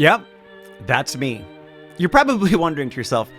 Yep, that's me. You're probably wondering to yourself,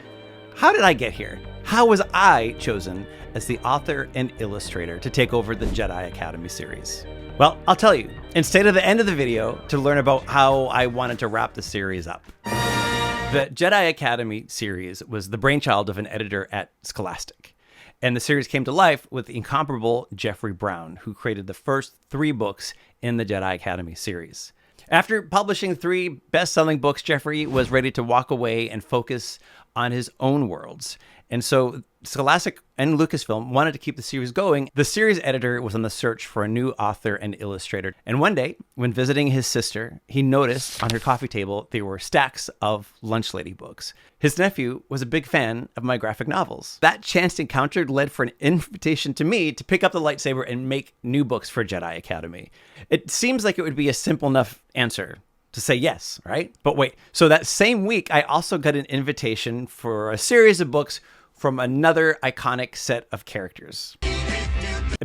how did I get here? How was I chosen as the author and illustrator to take over the Jedi Academy series? Well, I'll tell you, and stay to the end of the video to learn about how I wanted to wrap the series up. The Jedi Academy series was the brainchild of an editor at Scholastic. And the series came to life with the incomparable Jeffrey Brown, who created the first 3 books in the Jedi Academy series. After publishing 3 best-selling books, Jeffrey was ready to walk away and focus on his own worlds. And so Scholastic and Lucasfilm wanted to keep the series going. The series editor was on the search for a new author and illustrator. And one day, when visiting his sister, he noticed on her coffee table there were stacks of Lunch Lady books. His nephew was a big fan of my graphic novels. That chance encounter led for an invitation to me to pick up the lightsaber and make new books for Jedi Academy. It seems like it would be a simple enough answer to say yes, right? But wait, so that same week, I also got an invitation for a series of books from another iconic set of characters.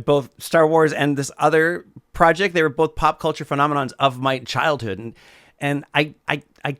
Both Star Wars and this other project, they were both pop culture phenomenons of my childhood. And I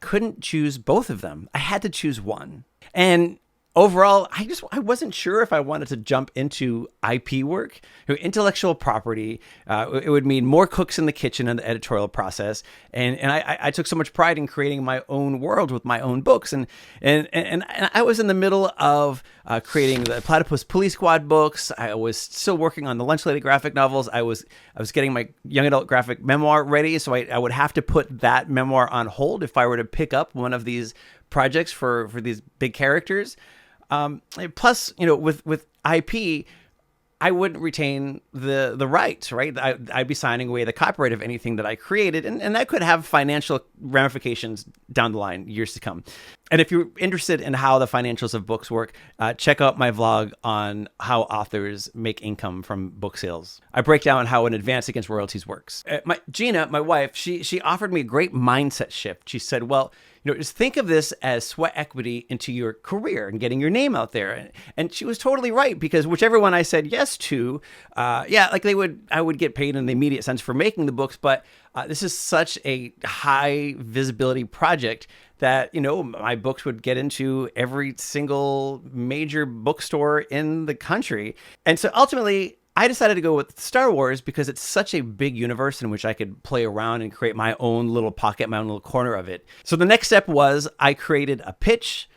couldn't choose both of them. I had to choose one. And overall, I wasn't sure if I wanted to jump into IP work, intellectual property. It would mean more cooks in the kitchen in the editorial process. And I took so much pride in creating my own world with my own books. And I was in the middle of creating the Platypus Police Squad books. I was still working on the Lunch Lady graphic novels. I was getting my young adult graphic memoir ready. So I would have to put that memoir on hold if I were to pick up one of these projects for these big characters. Plus, with IP, I wouldn't retain the rights, right? I'd be signing away the copyright of anything that I created, and that could have financial ramifications down the line, years to come. And if you're interested in how the financials of books work, check out my vlog on how authors make income from book sales. I break down how an advance against royalties works. Gina, my wife, she offered me a great mindset shift. She said, well, just think of this as sweat equity into your career and getting your name out there. And she was totally right, because whichever one I said yes to, I would get paid in the immediate sense for making the books. But this is such a high visibility project that, my books would get into every single major bookstore in the country. And so ultimately, I decided to go with Star Wars because it's such a big universe in which I could play around and create my own little pocket, my own little corner of it. So the next step was I created a pitch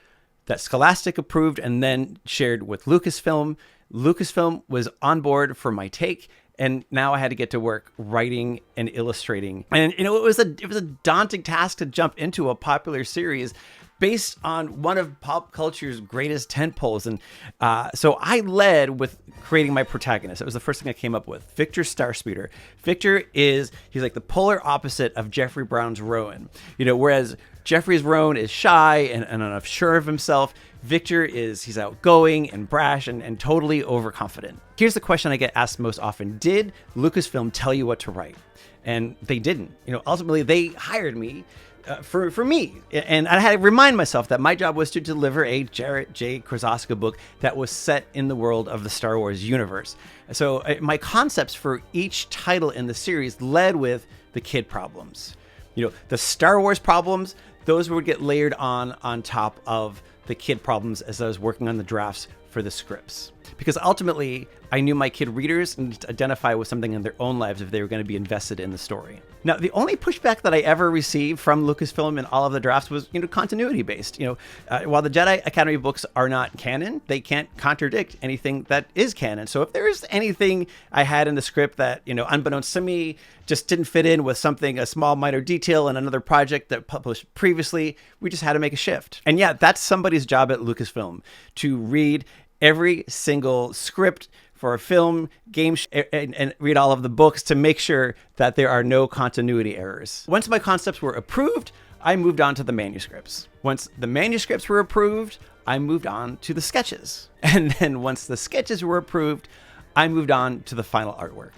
that Scholastic approved and then shared with Lucasfilm. Lucasfilm was on board for my take, and now I had to get to work writing and illustrating. And it was a daunting task to jump into a popular series based on one of pop culture's greatest tentpoles. And so I led with creating my protagonist. It was the first thing I came up with, Victor Starspeeder. Victor he's like the polar opposite of Jeffrey Brown's Rowan. Whereas Jeffrey's Rowan is shy and unsure of himself, Victor he's outgoing and brash and totally overconfident. Here's the question I get asked most often. Did Lucasfilm tell you what to write? And they didn't. Ultimately, they hired me for me. And I had to remind myself that my job was to deliver a Jarrett J. Krosoczka book that was set in the world of the Star Wars universe. So my concepts for each title in the series led with the kid problems. The Star Wars problems, those would get layered on top of the kid problems as I was working on the drafts for the scripts. Because ultimately, I knew my kid readers needed to identify with something in their own lives if they were going to be invested in the story. Now, the only pushback that I ever received from Lucasfilm in all of the drafts was, continuity based. While the Jedi Academy books are not canon, they can't contradict anything that is canon. So if there's anything I had in the script that, unbeknownst to me, just didn't fit in with a small minor detail in another project that published previously, we just had to make a shift. And yeah, that's somebody's job at Lucasfilm, to read every single script for a film, game, and read all of the books to make sure that there are no continuity errors. Once my concepts were approved, I moved on to the manuscripts. Once the manuscripts were approved, I moved on to the sketches. And then once the sketches were approved, I moved on to the final artwork.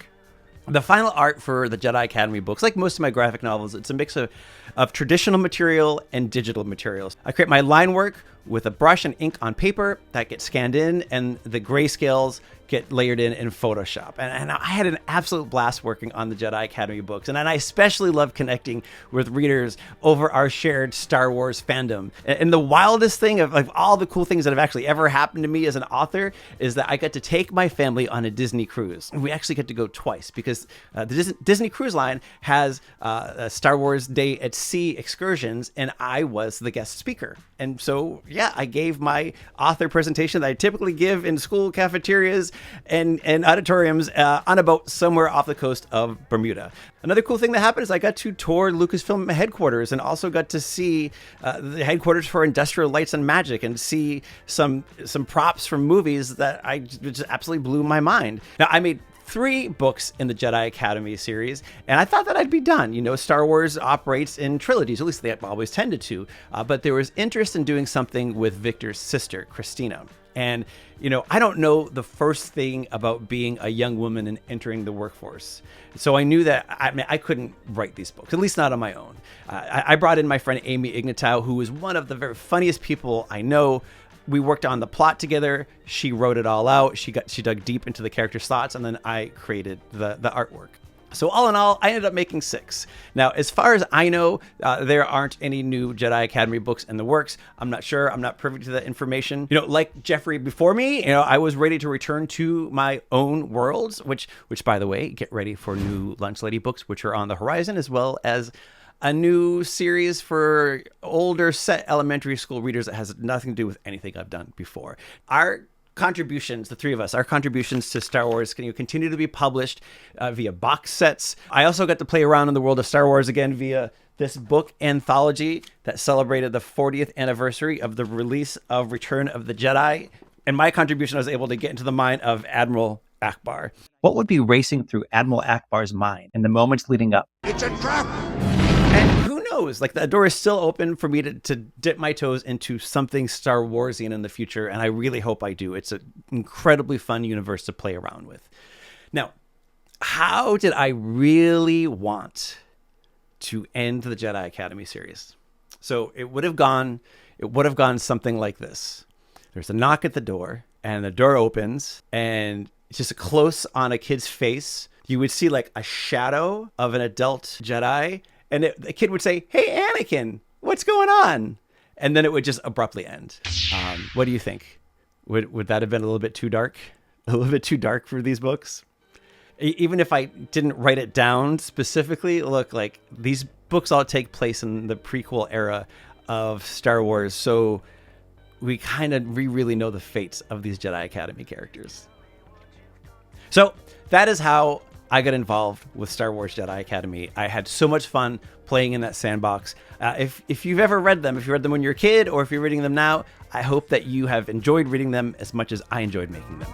The final art for the Jedi Academy books, like most of my graphic novels, it's a mix of traditional material and digital materials. I create my line work with a brush and ink on paper that gets scanned in, and the grayscales get layered in Photoshop. And I had an absolute blast working on the Jedi Academy books. And I especially love connecting with readers over our shared Star Wars fandom. And the wildest thing of all the cool things that have actually ever happened to me as an author is that I got to take my family on a Disney cruise. And we actually get to go twice because the Disney Cruise Line has a Star Wars Day at Sea excursions, and I was the guest speaker. And so, yeah, I gave my author presentation that I typically give in school cafeterias and auditoriums on a boat somewhere off the coast of Bermuda. Another cool thing that happened is I got to tour Lucasfilm headquarters and also got to see the headquarters for Industrial Lights and Magic and see some props from movies that just absolutely blew my mind. Now, I made 3 books in the Jedi Academy series, and I thought that I'd be done. You know, Star Wars operates in trilogies, at least they always tended to, but there was interest in doing something with Victor's sister, Christina. And, you know, I don't know the first thing about being a young woman and entering the workforce. So I knew that I couldn't write these books, at least not on my own. I brought in my friend Amy Ignatow, who is one of the very funniest people I know. We worked on the plot together. She wrote it all out. She dug deep into the character's thoughts, and then I created the artwork. So all in all, I ended up making 6. Now, as far as I know, there aren't any new Jedi Academy books in the works. I'm not sure. I'm not privy to that information. You know, like Jeffrey before me, you know, I was ready to return to my own worlds, which by the way, get ready for new Lunch Lady books, which are on the horizon, as well as a new series for older set elementary school readers that has nothing to do with anything I've done before. Our contributions, the 3 of us, our contributions to Star Wars can continue to be published via box sets. I also got to play around in the world of Star Wars again via this book anthology that celebrated the 40th anniversary of the release of Return of the Jedi. And my contribution, I was able to get into the mind of Admiral Akbar. What would be racing through Admiral Akbar's mind in the moments leading up? It's a trap! And who knows? Like, the door is still open for me to dip my toes into something Star Warsian in the future, and I really hope I do. It's an incredibly fun universe to play around with. Now, how did I really want to end the Jedi Academy series? So it would have gone something like this. There's a knock at the door, and the door opens, and it's just a close on a kid's face. You would see like a shadow of an adult Jedi, and the kid would say, "Hey, Anakin, what's going on?" And then it would just abruptly end. What do you think? Would that have been a little bit too dark? A little bit too dark for these books? Even if I didn't write it down specifically, look, like, these books all take place in the prequel era of Star Wars, so we kind of really know the fates of these Jedi Academy characters. So that is how I got involved with Star Wars Jedi Academy. I had so much fun playing in that sandbox. If you've ever read them, if you read them when you were a kid, or if you're reading them now, I hope that you have enjoyed reading them as much as I enjoyed making them.